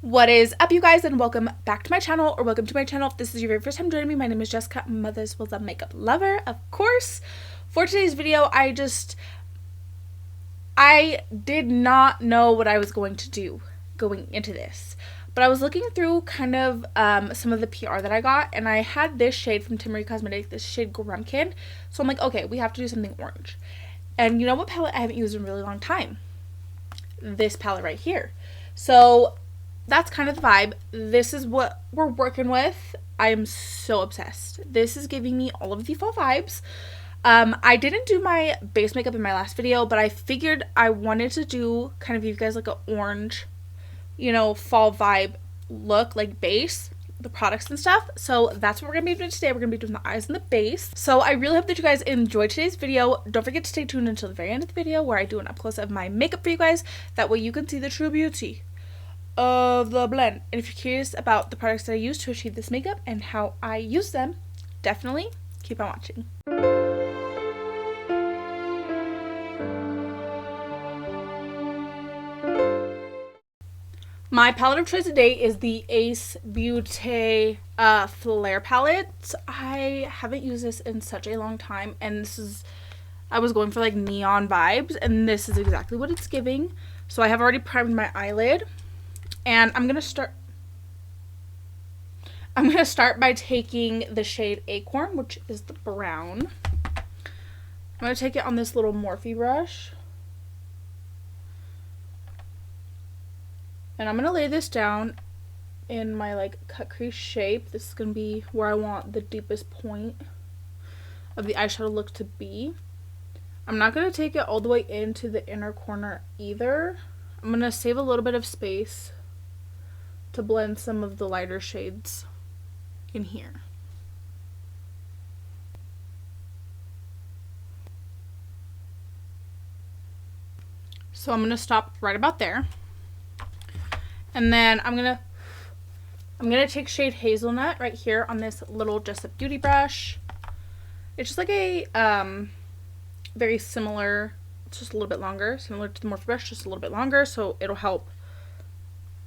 What is up, you guys, and welcome back to my channel, or welcome to my channel if this is your very first time joining me. My name is Jessica, Mother's was a makeup lover, of course. For today's video, I did not know what I was going to do going into this, but I was looking through kind of some of the PR that I got, and I had this shade from Timaree Cosmetics, this shade Grumpkin. So I'm like, okay, we have to do something orange. And you know what palette I haven't used in a really long time? This palette right here. So that's kind of the vibe. This is what we're working with. I am so obsessed. This is giving me all of the fall vibes. I didn't do my base makeup in my last video, but I figured I wanted to do kind of give you guys like an orange, fall vibe look, like base, the products and stuff. So that's what we're gonna be doing today. We're gonna be doing the eyes and the base. So I really hope that you guys enjoyed today's video. Don't forget to stay tuned until the very end of the video where I do an up close of my makeup for you guys. That way you can see the true beauty of the blend. And if you're curious about the products that I use to achieve this makeup and how I use them, definitely keep on watching. My palette of choice today is the Ace Beaute Flair palette. I haven't used this in such a long time, and I was going for like neon vibes, and this is exactly what it's giving. So I have already primed my eyelid. And I'm gonna start by taking the shade Acorn, which is the brown. I'm gonna take it on this little Morphe brush. And I'm gonna lay this down in my like cut crease shape. This is gonna be where I want the deepest point of the eyeshadow look to be. I'm not gonna take it all the way into the inner corner either. I'm gonna save a little bit of space to blend some of the lighter shades in here. So I'm gonna stop right about there, and then I'm gonna take shade Hazelnut right here on this little Jessup Beauty brush. It's just like a very similar, it's just a little bit longer, similar to the Morphe brush, just a little bit longer, so it'll help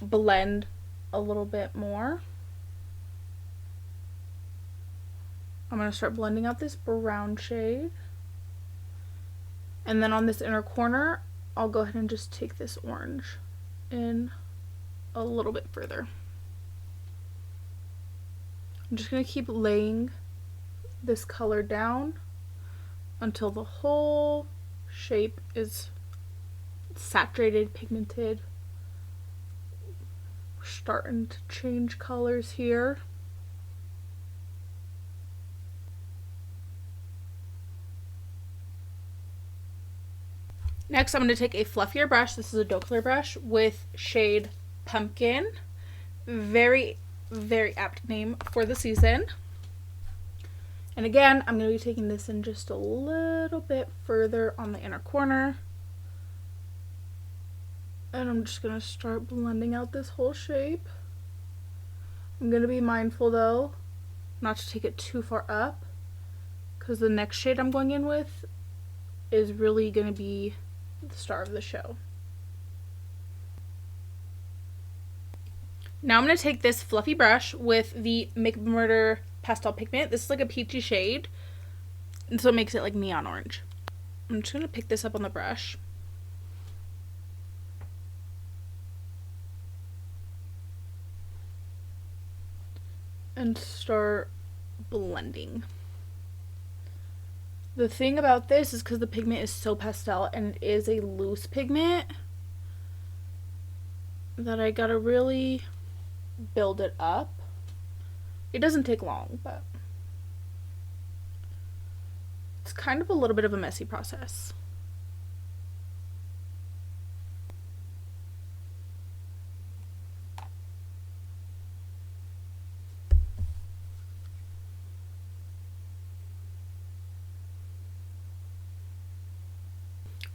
blend a little bit more. I'm going to start blending out this brown shade. And then on this inner corner, I'll go ahead and just take this orange in a little bit further. I'm just going to keep laying this color down until the whole shape is saturated, pigmented. Starting to change colors here. Next, I'm going to take a fluffier brush. This is a doe color brush with shade Pumpkin. Very, very apt name for the season. And again, I'm going to be taking this in just a little bit further on the inner corner. And I'm just going to start blending out this whole shape. I'm going to be mindful though not to take it too far up, because the next shade I'm going in with is really going to be the star of the show. Now I'm going to take this fluffy brush with the Makeup Murder Pastel Pigment. This is like a peachy shade, and so it makes it like neon orange. I'm just going to pick this up on the brush. And start blending. The thing about this is because the pigment is so pastel and it is a loose pigment, that I gotta really build it up. It doesn't take long, but it's kind of a little bit of a messy process.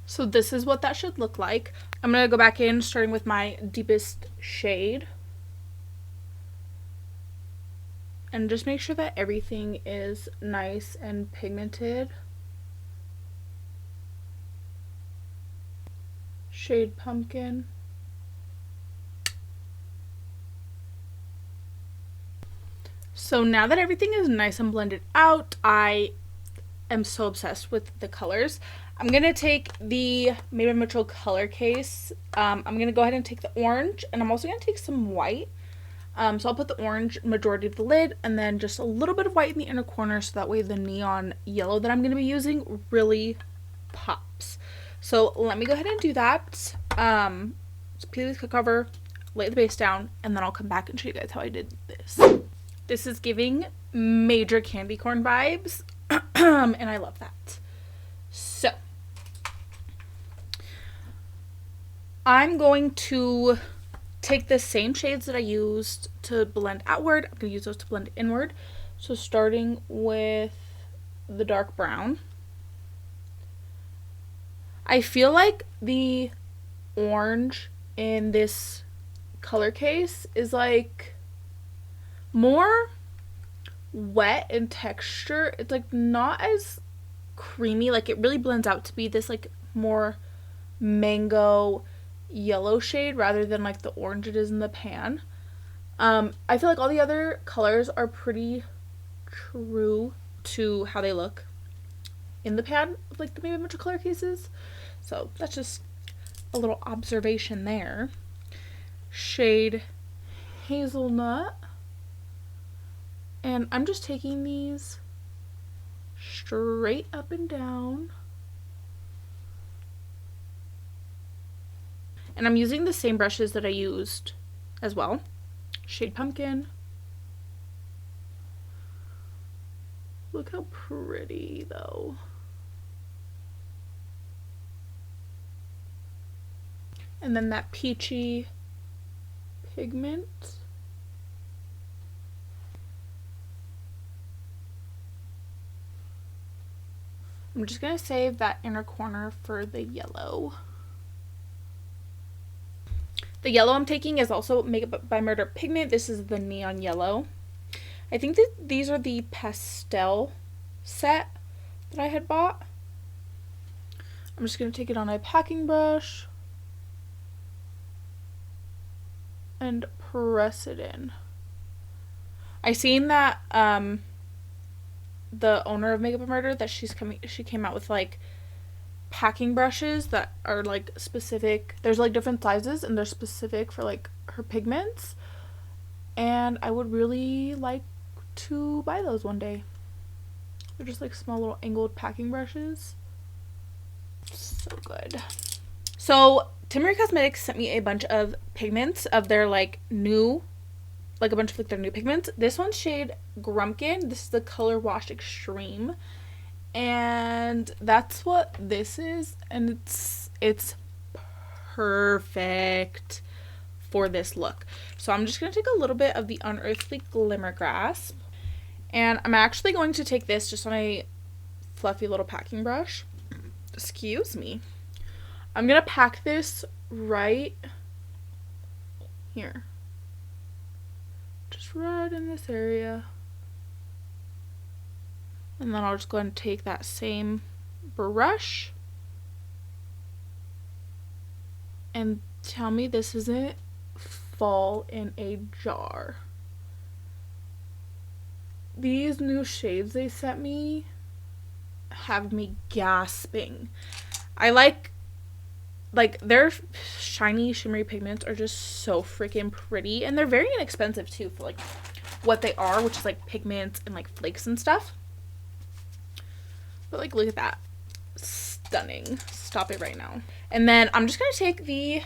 So this is what that should look like. I'm going to go back in starting with my deepest shade. And just make sure that everything is nice and pigmented. Shade Pumpkin. So now that everything is nice and blended out, I am so obsessed with the colors. I'm going to take the Maybelline Metro color case. I'm going to go ahead and take the orange, and I'm also going to take some white. So I'll put the orange majority of the lid, and then just a little bit of white in the inner corner, so that way the neon yellow that I'm going to be using really pops. So let me go ahead and do that. So peel the cover, lay the base down, and then I'll come back and show you guys how I did this. This is giving major candy corn vibes, and I love that. So I'm going to take the same shades that I used to blend outward. I'm going to use those to blend inward. So starting with the dark brown. I feel like the orange in this color case is like more wet in texture. It's like not as creamy. Like it really blends out to be this like more mango yellow shade rather than like the orange it is in the pan. I feel like all the other colors are pretty true to how they look in the pan of like the Maybelline Metro color cases. So that's just a little observation there. Shade Hazelnut. And I'm just taking these straight up and down. And I'm using the same brushes that I used as well. Shade Pumpkin. Look how pretty though. And then that peachy Pigment. I'm just going to save that inner corner for the yellow. The yellow I'm taking is also Makeup by Murder Pigment. This is the neon yellow. I think that these are the Pastel set that I had bought. I'm just going to take it on a packing brush and press it in. I seen that the owner of Makeup by Murder, that she came out with like packing brushes that are like specific. There's like different sizes and they're specific for like her pigments, and I would really like to buy those one day. They're just like small little angled packing brushes. So good. So Timaree Cosmetics sent me a bunch of pigments of their like new, like a bunch of like their new pigments. This one's shade Grumpkin. This is the Color Wash Extreme. And that's what this is, and it's perfect for this look. So I'm just going to take a little bit of the Unearthly Glimmer Grasp, and I'm actually going to take this just on a fluffy little packing brush. Excuse me. I'm going to pack this right here. Just right in this area. And then I'll just go ahead and take that same brush and tell me this isn't fall in a jar. These new shades they sent me have me gasping. I like their shiny shimmery pigments are just so freaking pretty, and they're very inexpensive too for like what they are, which is like pigments and like flakes and stuff. But like, look at that. Stunning. Stop it right now. And then I'm just going to take the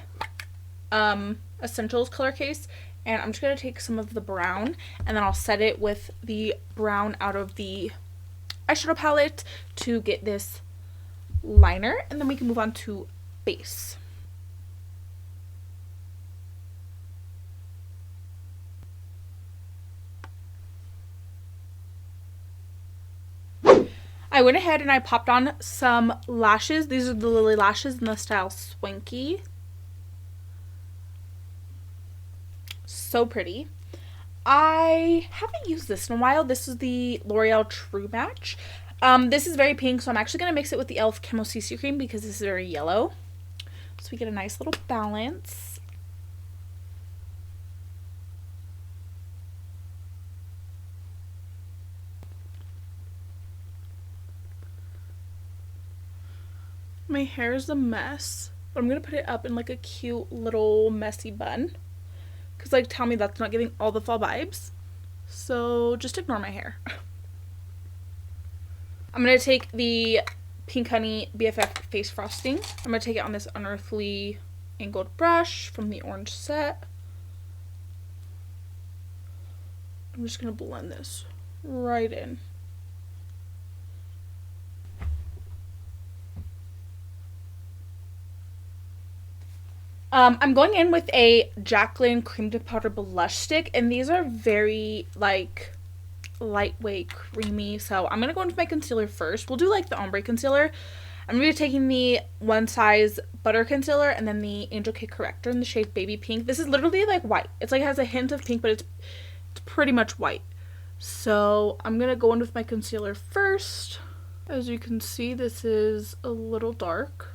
Essentials color case, and I'm just going to take some of the brown, and then I'll set it with the brown out of the eyeshadow palette to get this liner, and then we can move on to base. I went ahead and I popped on some lashes. These are the Lilly Lashes in the style Swanky. So pretty. I haven't used this in a while. This is the L'Oreal True Match. This is very pink, so I'm actually going to mix it with the e.l.f. Camo CC Cream because this is very yellow. So we get a nice little balance. My hair is a mess, but I'm gonna put it up in like a cute little messy bun. Cause like, tell me that's not giving all the fall vibes. So just ignore my hair. I'm gonna take the Pink Honey BFF face frosting. I'm gonna take it on this unearthly angled brush from the orange set. I'm just gonna blend this right in. I'm going in with a Jaclyn Cream to Powder Blush Stick, and these are very, like, lightweight, creamy. So I'm going to go into my concealer first. We'll do, like, the ombre concealer. I'm going to be taking the OneSize Butter Concealer and then the Angel Cake Corrector in the shade Baby Pink. This is literally, like, white. It's, like, has a hint of pink, but it's pretty much white. So I'm going to go in with my concealer first. As you can see, this is a little dark.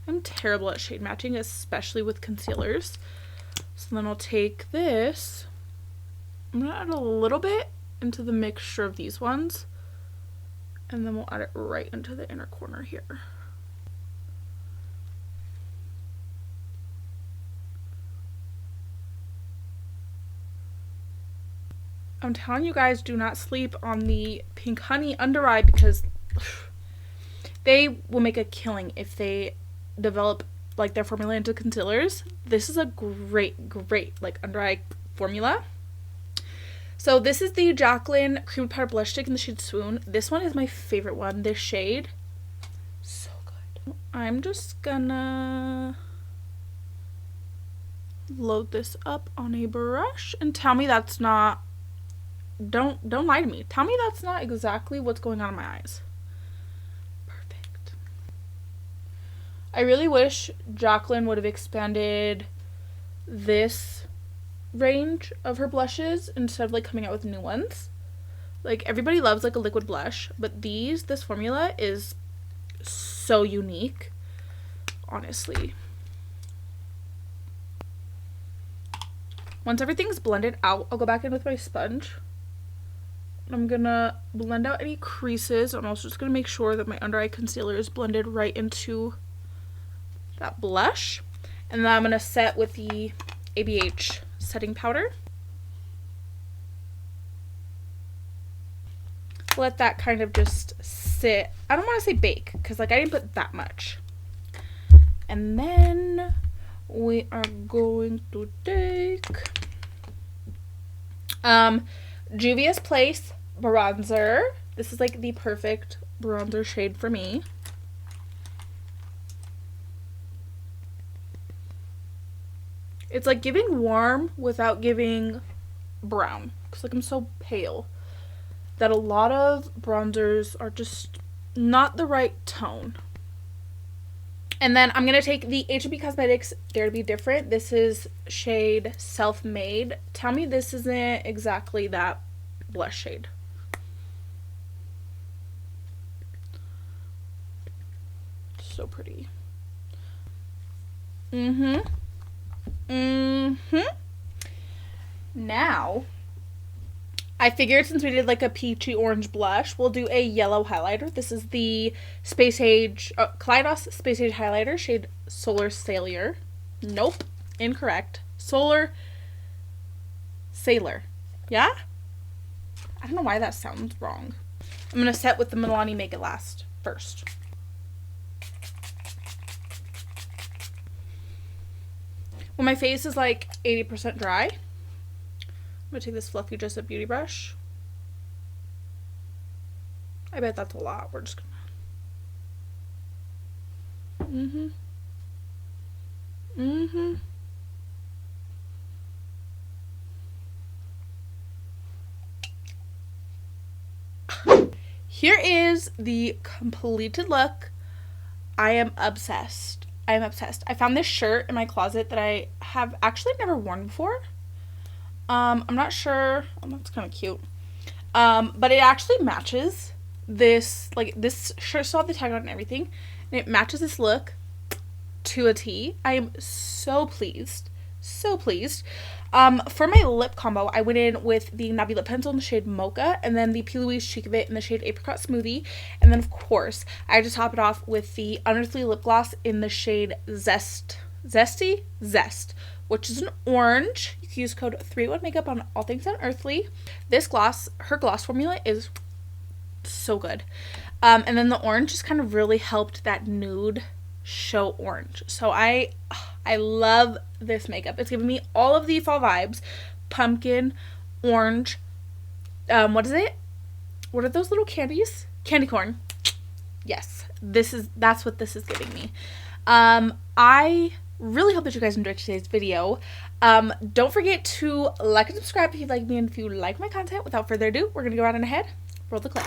I'm terrible at shade matching, especially with concealers. So then I'll take this. I'm going to add a little bit into the mixture of these ones. And then we'll add it right into the inner corner here. I'm telling you guys, do not sleep on the Pink Honey under eye because they will make a killing if they develop like their formula into concealers. This is a great like under eye formula. So this is the Jaclyn Cream Powder Blush Stick in the shade Swoon. This one is my favorite one, this shade. So good. I'm just gonna load this up on a brush and tell me that's not, don't lie to me. Tell me that's not exactly what's going on in my eyes. I really wish Jaclyn would have expanded this range of her blushes instead of like coming out with new ones. Like everybody loves like a liquid blush, but this formula is so unique, honestly. Once everything's blended out, I'll go back in with my sponge. I'm gonna blend out any creases. I'm also just gonna make sure that my under eye concealer is blended right into that blush, and then I'm gonna set with the ABH setting powder. Let that kind of just sit. I don't want to say bake because like I didn't put that much. And then we are going to take Juvia's Place bronzer. This is like the perfect bronzer shade for me. It's like giving warm without giving brown. Because like I'm so pale that a lot of bronzers are just not the right tone. And then I'm going to take the Nabi Cosmetics Dare to Be Different. This is shade Self-Made. Tell me this isn't exactly that blush shade. So pretty. Now, I figured since we did like a peachy orange blush, we'll do a yellow highlighter. This is the Kaleidos Space Age highlighter, shade Solar Sailor. Nope, incorrect. Solar Sailor. Yeah? I don't know why that sounds wrong. I'm going to set with the Milani Make It Last first. When my face is like 80% dry, I'm going to take this fluffy Just a Beauty brush. I bet that's a lot. We're just going to... Here is the completed look. I am obsessed. I'm obsessed. I found this shirt in my closet that I have actually never worn before. I'm not sure. Oh, that's kind of cute. But it actually matches this, like this shirt still have the tag on and everything. And it matches this look to a T. I am so pleased. So pleased. For my lip combo, I went in with the Nabi Lip Pencil in the shade Mocha, and then the Plouise Cheek of It in the shade Apricot Smoothie. And then, of course, I just top it off with the Unearthly Lip Gloss in the shade Zest, which is an orange. You can use code 31makeup on all things Unearthly. This gloss, her gloss formula is so good. And then the orange just kind of really helped that nude show orange. So I love this makeup. It's giving me all of the fall vibes. Pumpkin, orange, what is it? What are those little candies? Candy corn. Yes, that's what this is giving me. I really hope that you guys enjoyed today's video. Don't forget to like and subscribe if you like me and if you like my content. Without further ado, we're gonna go right on ahead. Roll the clip.